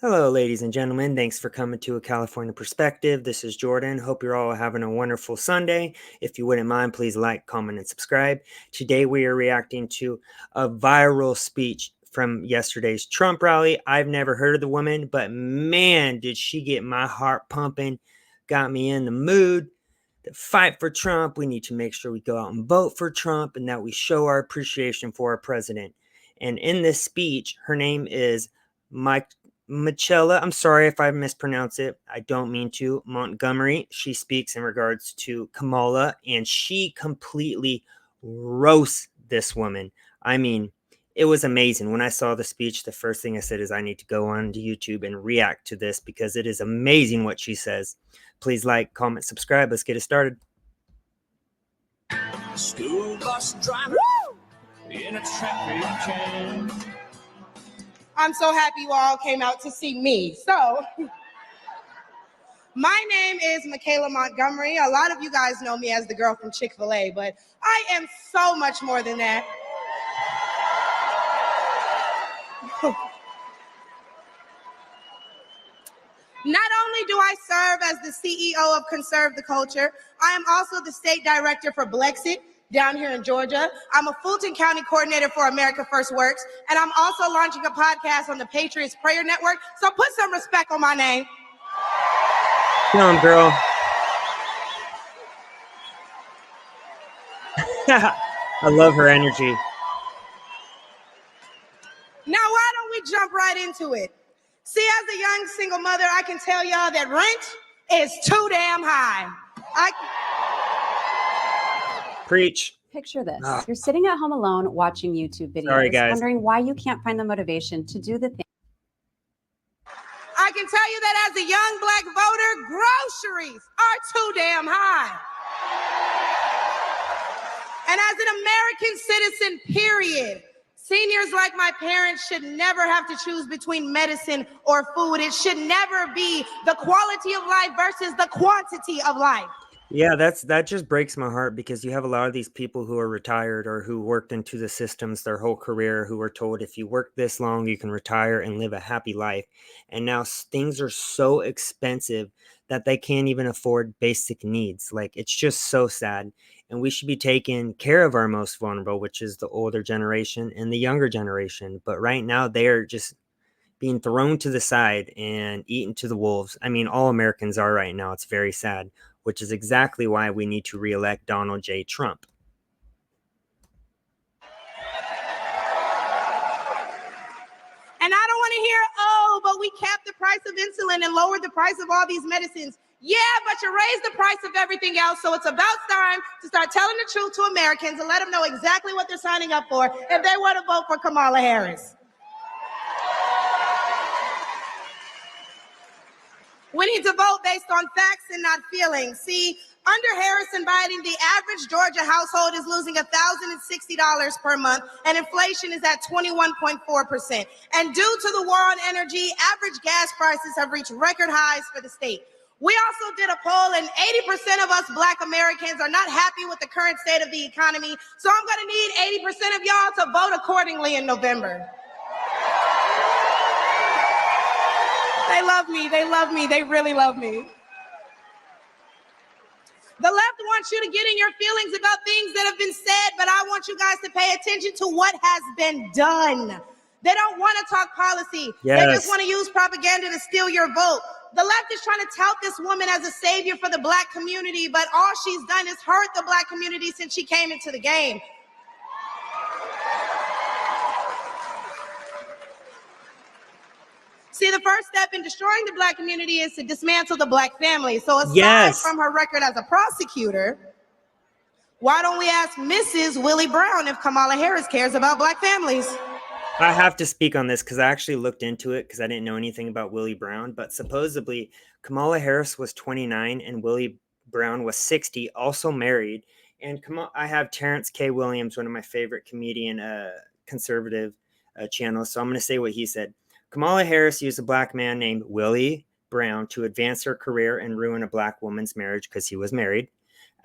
Hello, ladies and gentlemen. Thanks for coming to A California Perspective. This is Jordan. Hope you're all having a wonderful Sunday. If you wouldn't mind, please like, comment, and subscribe. Today, we are reacting to a viral speech from yesterday's Trump rally. I've never heard of the woman, but man, did she get my heart pumping, got me in the mood to fight for Trump. We need to make sure we go out and vote for Trump and that we show our appreciation for our president. And in this speech, her name is Michaelah, I'm sorry if I mispronounce it. I don't mean to. Montgomery. She speaks in regards to Kamala, and she completely roasts this woman. I mean, it was amazing. When I saw the speech, the first thing I said is I need to go on to YouTube and react to this because it is amazing what she says. Please like, comment, subscribe. Let's get it started. School bus driver in a traffic jam. I'm so happy you all came out to see me. So, my name is Michaelah Montgomery. A lot of you guys know me as the girl from Chick-fil-A, but I am so much more than that. Not only do I serve as the CEO of Conserve the Culture, I am also the state director for Blexit down here in Georgia. I'm a Fulton County coordinator for America First Works, and I'm also launching a podcast on the Patriots Prayer Network. So put some respect on my name. Come on, girl. I love her energy. Now, why don't we jump right into it? See, as a young single mother, I can tell y'all that rent is too damn high. Preach. Picture this. You're sitting at home alone watching YouTube videos, Sorry, guys. wondering why you can't find the motivation to do the thing. I can tell you that as a young black voter, groceries are too damn high. And as an American citizen, period, seniors like my parents should never have to choose between medicine or food. It should never be the quality of life versus the quantity of life. Yeah, that just breaks my heart because you have a lot of these people who are retired or who worked into the systems their whole career who are told if you work this long, you can retire and live a happy life. And now things are so expensive that they can't even afford basic needs. Like, it's just so sad. And we should be taking care of our most vulnerable, which is the older generation and the younger generation. But right now, they are just being thrown to the side and eaten to the wolves. I mean, all Americans are right now. It's very sad, which is exactly why we need to reelect Donald J. Trump. And I don't want to hear, oh, but we capped the price of insulin and lowered the price of all these medicines. Yeah, but you raised the price of everything else. So it's about time to start telling the truth to Americans and let them know exactly what they're signing up for if they want to vote for Kamala Harris. We need to vote based on facts and not feelings. See, under Harris and Biden, the average Georgia household is losing $1,060 per month, and inflation is at 21.4%. And due to the war on energy, average gas prices have reached record highs for the state. We also did a poll, and 80% of us Black Americans are not happy with the current state of the economy. So I'm going to need 80% of y'all to vote accordingly in November. They love me. They love me. They really love me. The left wants you to get in your feelings about things that have been said, but I want you guys to pay attention to what has been done. They don't want to talk policy. Yes. They just want to use propaganda to steal your vote. The left is trying to tout this woman as a savior for the Black community, but all she's done is hurt the Black community since she came into the game. See, the first step in destroying the Black community is to dismantle the Black family. So aside from her record as a prosecutor, why don't we ask Mrs. Willie Brown if Kamala Harris cares about Black families? I have to speak on this because I actually looked into it because I didn't know anything about Willie Brown. But supposedly Kamala Harris was 29 and Willie Brown was 60, also married. And I have Terrence K. Williams, one of my favorite comedian conservative channels. So I'm going to say what he said. Kamala Harris used a Black man named Willie Brown to advance her career and ruin a Black woman's marriage because he was married.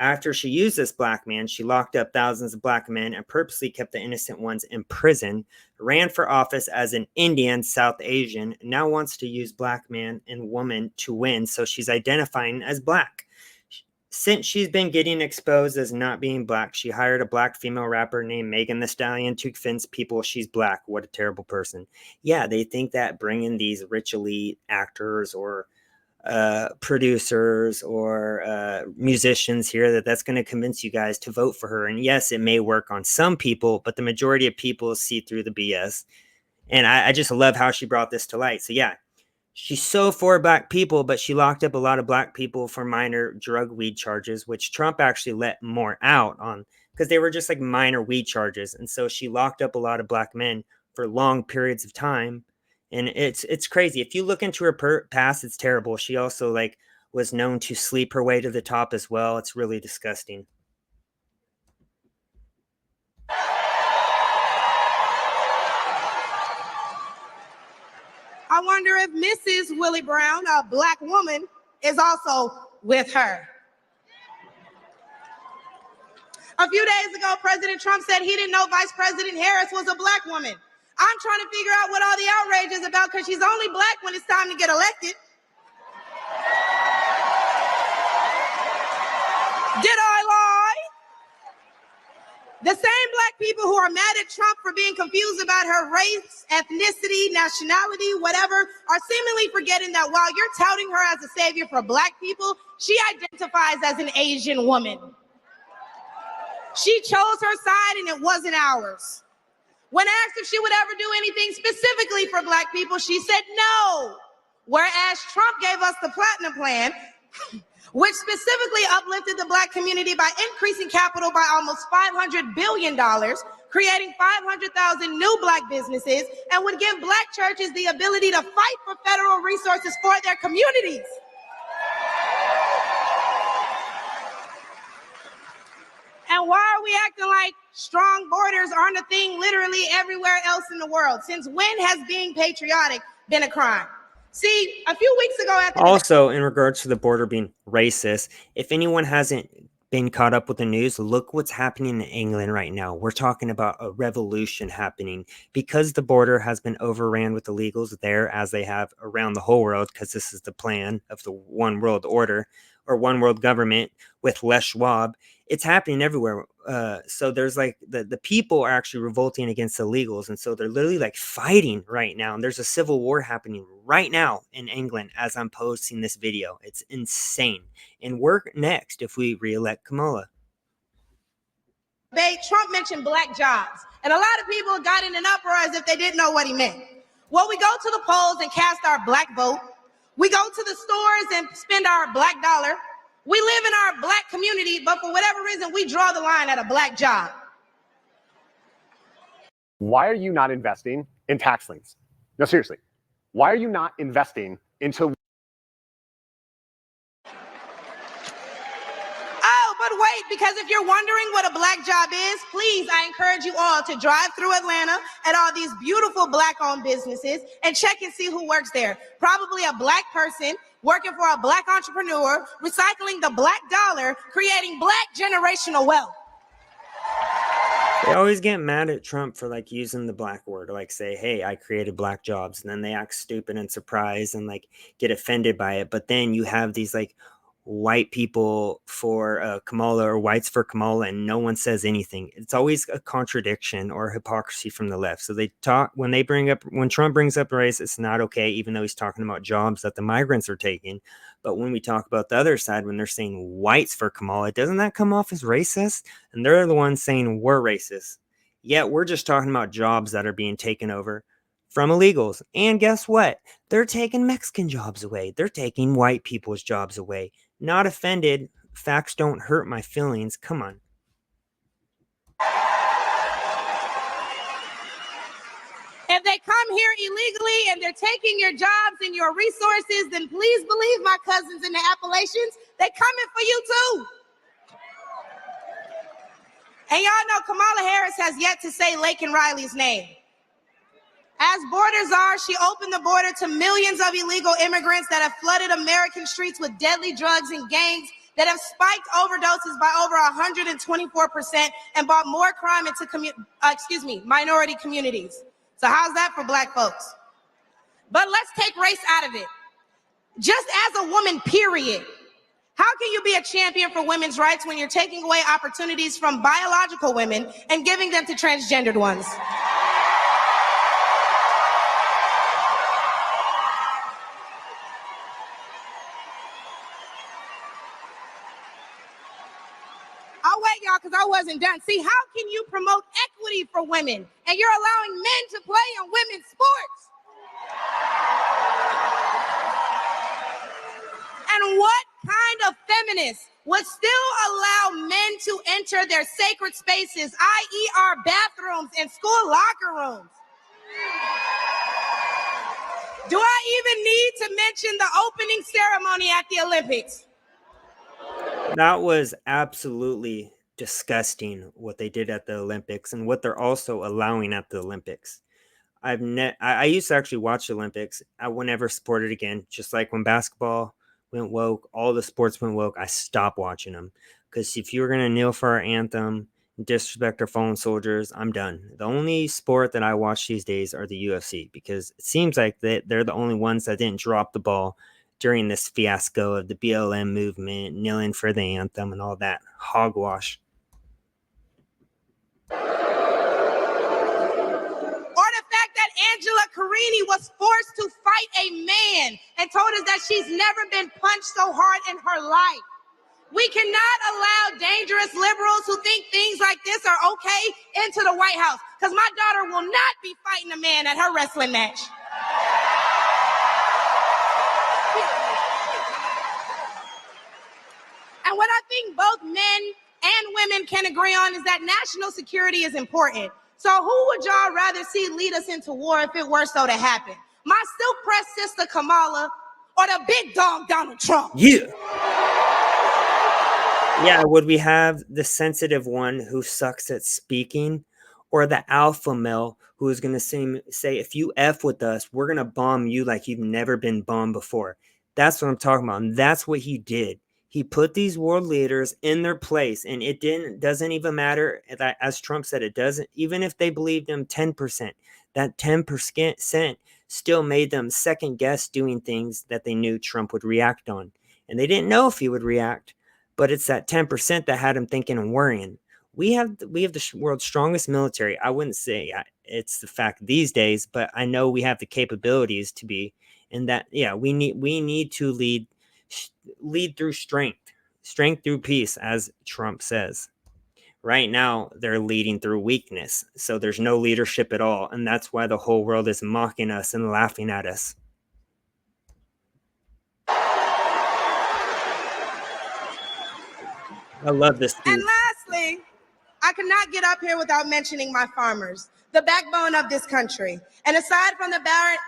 After she used this black man, she locked up thousands of black men and purposely kept the innocent ones in prison, ran for office as an Indian South Asian, now wants to use black man and woman to win, so she's identifying as black. Since she's been getting exposed as not being black, she hired a black female rapper named Megan Thee Stallion to convince people she's black. What a terrible person. Yeah, they think that bringing these rich elite actors or producers or musicians here, that's going to convince you guys to vote for her. And yes, it may work on some people, but the majority of people see through the BS. And I just love how she brought this to light. So yeah, she's so for black people, but she locked up a lot of black people for minor drug weed charges, which Trump actually let more out on because they were just like minor weed charges. And so she locked up a lot of black men for long periods of time. And it's crazy. If you look into her past, it's terrible. She also like was known to sleep her way to the top as well. It's really disgusting. I wonder if Mrs. Willie Brown, a black woman, is also with her. A few days ago, President Trump said he didn't know Vice President Harris was a black woman. I'm trying to figure out what all the outrage is about because she's only black when it's time to get elected. Did I lie? The same black people who are mad at Trump for being confused about her race, ethnicity, nationality, whatever, are seemingly forgetting that while you're touting her as a savior for black people, she identifies as an Asian woman. She chose her side and it wasn't ours. When asked if she would ever do anything specifically for black people, she said no. Whereas Trump gave us the Platinum Plan, which specifically uplifted the black community by increasing capital by almost $500 billion, creating 500,000 new black businesses, and would give black churches the ability to fight for federal resources for their communities. And why are we acting like strong borders aren't a thing literally everywhere else in the world? Since when has being patriotic been a crime? See, a few weeks ago at the Also, in regards to the border being racist, if anyone hasn't been caught up with the news, look what's happening in England right now. We're talking about a revolution happening because the border has been overran with illegals there, as they have around the whole world, because this is the plan of the one world order or one world government with Les Schwab. It's happening everywhere. So there's like the people are actually revolting against illegals. And so they're literally like fighting right now. And there's a civil war happening right now in England as I'm posting this video. It's insane. And we're next if we reelect Kamala. Trump mentioned black jobs. And a lot of people got in an uproar as if they didn't know what he meant. Well, we go to the polls and cast our black vote. We go to the stores and spend our black dollar. We live in our black community, but for whatever reason, we draw the line at a black job. Why are you not investing in tax liens? No, seriously. Why are you not investing into... Oh, but wait, because if you're wondering what a black job is, please, I encourage you all to drive through Atlanta at all these beautiful black-owned businesses and check and see who works there. Probably a black person working for a black entrepreneur, recycling the black dollar, creating black generational wealth. They always get mad at Trump for like using the black word, like say, hey, I created black jobs. And then they act stupid and surprised and like get offended by it. But then you have these like white people for Kamala or whites for Kamala, and no one says anything. It's always a contradiction or hypocrisy from the left. So they talk when Trump brings up race, it's not okay, even though he's talking about jobs that the migrants are taking. But when we talk about the other side, when they're saying whites for Kamala, doesn't that come off as racist? And they're the ones saying we're racist. Yet we're just talking about jobs that are being taken over from illegals. And guess what? They're taking Mexican jobs away. They're taking white people's jobs away. Not offended. Facts don't hurt my feelings. Come on. If they come here illegally and they're taking your jobs and your resources, then please believe my cousins in the Appalachians, they're coming for you too. And y'all know Kamala Harris has yet to say Laken Riley's name. As border czar, she opened the border to millions of illegal immigrants that have flooded American streets with deadly drugs and gangs that have spiked overdoses by over 124% and brought more crime into minority communities. So how's that for black folks? But let's take race out of it. Just as a woman, period. How can you be a champion for women's rights when you're taking away opportunities from biological women and giving them to transgendered ones? I'll wait, y'all, because I wasn't done. See, how can you promote equity for women and you're allowing men to play in women's sports? And what kind of feminist would still allow men to enter their sacred spaces, i.e. our bathrooms and school locker rooms? Do I even need to mention the opening ceremony at the Olympics? That was absolutely disgusting what they did at the Olympics and what they're also allowing at the Olympics. I used to actually watch the Olympics. I would never support it again. Just like when basketball went woke, all the sports went woke, I stopped watching them. Because if you were going to kneel for our anthem, disrespect our fallen soldiers, I'm done. The only sport that I watch these days are the UFC because it seems like that they're the only ones that didn't drop the ball during this fiasco of the BLM movement, kneeling for the anthem and all that hogwash. Angela Carini was forced to fight a man and told us that she's never been punched so hard in her life. We cannot allow dangerous liberals who think things like this are okay into the White House, because my daughter will not be fighting a man at her wrestling match. And what I think both men and women can agree on is that national security is important. So who would y'all rather see lead us into war if it were so to happen? My silk-pressed sister Kamala or the big dog Donald Trump? Yeah. Yeah, would we have the sensitive one who sucks at speaking or the alpha male who is going to say, if you F with us, we're going to bomb you like you've never been bombed before? That's what I'm talking about. And that's what he did. He put these world leaders in their place, and it doesn't even matter that, as Trump said, it doesn't, even if they believed him 10%, that 10% still made them second guess doing things that they knew Trump would react on. And they didn't know if he would react, but it's that 10% that had him thinking and worrying. We have the world's strongest military. I wouldn't say it's the fact these days, but I know we have the capabilities to be, and that, yeah, we need to lead through strength through peace, as Trump says. Right now, they're leading through weakness. So there's no leadership at all. And that's why the whole world is mocking us and laughing at us. I love this speech. And lastly, I could not get up here without mentioning my farmers, the backbone of this country. And aside from the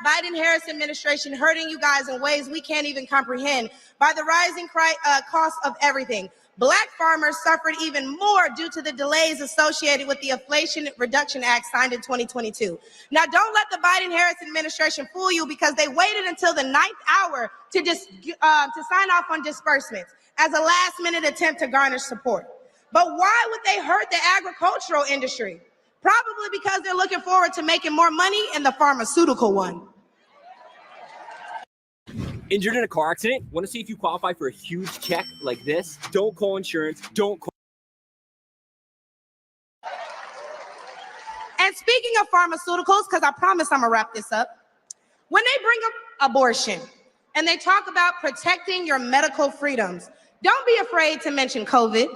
Biden-Harris administration hurting you guys in ways we can't even comprehend by the rising cost of everything, Black farmers suffered even more due to the delays associated with the Inflation Reduction Act signed in 2022. Now, don't let the Biden-Harris administration fool you, because they waited until the 9th hour to sign off on disbursements as a last-minute attempt to garner support. But why would they hurt the agricultural industry? Probably because they're looking forward to making more money in the pharmaceutical one. Injured in a car accident? Want to see if you qualify for a huge check like this? Don't call insurance. Don't call. And speaking of pharmaceuticals, because I promise I'm going to wrap this up, when they bring up abortion and they talk about protecting your medical freedoms, don't be afraid to mention COVID.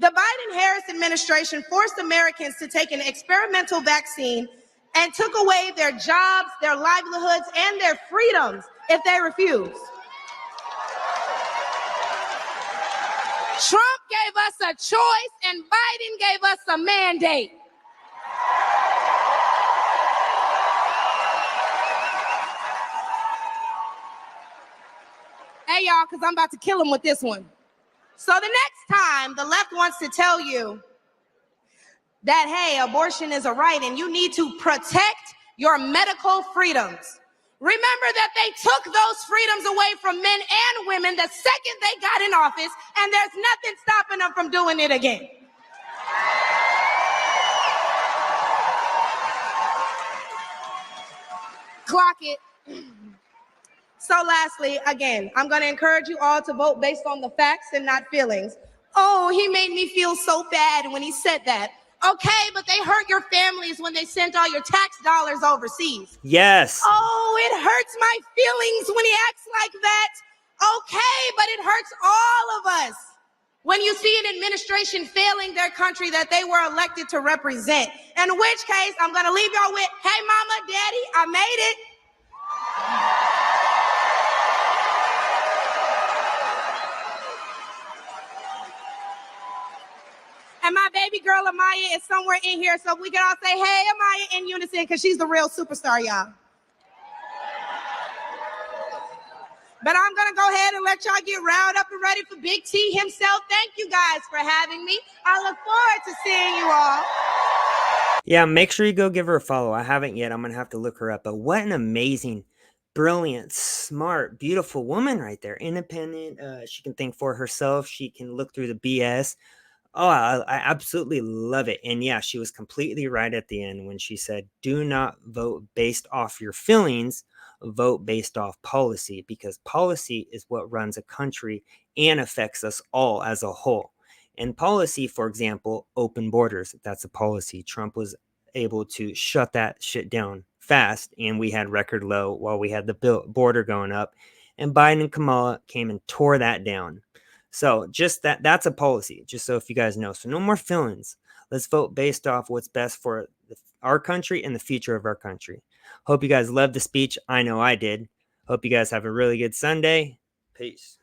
The Biden-Harris administration forced Americans to take an experimental vaccine and took away their jobs, their livelihoods, and their freedoms if they refused. Trump gave us a choice and Biden gave us a mandate. Hey, y'all, because I'm about to kill him with this one. So the next time the left wants to tell you that, hey, abortion is a right and you need to protect your medical freedoms, Remember that they took those freedoms away from men and women the second they got in office, and there's nothing stopping them from doing it again. Clock it. So lastly, again, I'm going to encourage you all to vote based on the facts and not feelings. Oh, he made me feel so bad when he said that. Okay, but they hurt your families when they sent all your tax dollars overseas. Yes. Oh, it hurts my feelings when he acts like that. Okay, but it hurts all of us when you see an administration failing their country that they were elected to represent. In which case, I'm going to leave y'all with, hey, mama, daddy, I made it. And my baby girl, Amaya, is somewhere in here, so we can all say, hey, Amaya, in unison, because she's the real superstar, y'all. But I'm going to go ahead and let y'all get riled up and ready for Big T himself. Thank you guys for having me. I look forward to seeing you all. Yeah, make sure you go give her a follow. I haven't yet. I'm going to have to look her up. But what an amazing, brilliant, smart, beautiful woman right there. Independent. She can think for herself. She can look through the BS. Oh, I absolutely love it. And yeah, she was completely right at the end when she said, do not vote based off your feelings, vote based off policy, because policy is what runs a country and affects us all as a whole. And policy, for example, open borders, that's a policy. Trump was able to shut that shit down fast, and we had record low while we had the border going up. And Biden and Kamala came and tore that down. So just that's a policy, just so if you guys know. So no more feelings. Let's vote based off what's best for our country and the future of our country. Hope you guys loved the speech. I know I did. Hope you guys have a really good Sunday. Peace.